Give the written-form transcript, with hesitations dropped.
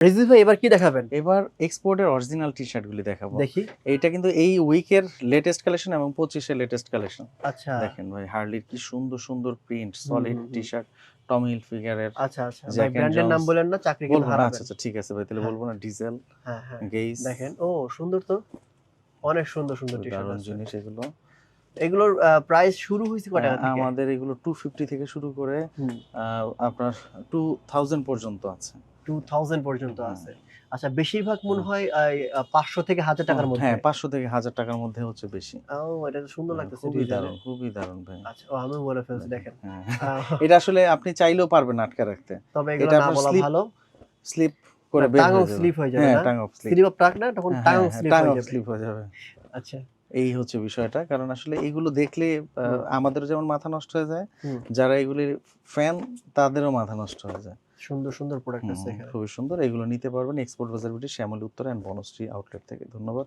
রিজভি ভাই এবার কি দেখাবেন? এবার এক্সপোর্টের অরিজিনাল টি-শার্ট গুলি দেখাবো। দেখি। এইটা কিন্তু এই উইকের লেটেস্ট কালেকশন এবং 25 এর লেটেস্ট কালেকশন। আচ্ছা। দেখেন ভাই হার্লির কি সুন্দর সুন্দর প্রিন্ট, হুম, সলিড হুম, হুম। টি-শার্ট, টমি হিলফিগারের, আচ্ছা, আচ্ছা। ভাই জ্যাক এন্ড ব্র্যান্ডের নাম জন্স। বলেন না, চাকরি কিন্তু বলবো না, হারাবেন। আচ্ছা আচ্ছা ঠিক আছে ভাই, তাহলে হ্যাঁ, বলবো না। ডিজেল, হ্যাঁ, হ্যাঁ। গেইস, দেখেন। ও সুন্দর তো। অনেক সুন্দর, সুন্দর খুবই টি-শার্ট দারুণ আছে। জিনিস এগুলো। এগুলোর প্রাইস শুরু হইছে কয় টাকা থেকে? আমাদের এগুলো 250 থেকে শুরু করে হুম। আপনার 2000 পর্যন্ত আছে। 2000 পর্যন্ত হুম। আছে। আচ্ছা বেশিরভাগ মনে হুম। হয় ৫০০ থেকে ১০০০ টাকার মধ্যে। হ্যাঁ 500 থেকে 1000 টাকার মধ্যে হচ্ছে বেশি। ও এটা তো সুন্দর লাগতেছে খুবই ডিজাইনে। দারুণ, খুবই দারুণ ভাই। আচ্ছা, ও আমিও বলে ফেলছি দেখেন। হ্যাঁ, আ এটা আসলে আপনি চাইলেও পারবেন না আটকে রাখতে। তবে এগুলো এটা না আপনার বলা ভালো। স্লিপ না করে বের টাং হয়ে অফ যাবে। স্লিপ হয়ে যাবে হ্যাঁ, না? Tongue of slip. Slip of tongue না তখন টাং অফ স্লিপ টাং হয়ে অফ যাবে। স্লিপ হয়ে যাবে। আচ্ছা। এই হচ্ছে বিষয়টা। কারণ আসলে এগুলো দেখলে হুম, আমাদেরও যেমন মাথা নষ্ট হয়ে যায়, হুম। যারা এগুলির ফ্যান তাদেরও মাথা নষ্ট হয়ে যায়। সুন্দর, সুন্দর প্রোডাক্ট আছে এখানে। খুবই সুন্দর। এগুলো নিতে পারবেন export Bazar BD, Shyamoli Uttara and Banasree outlet থেকে। ধন্যবাদ।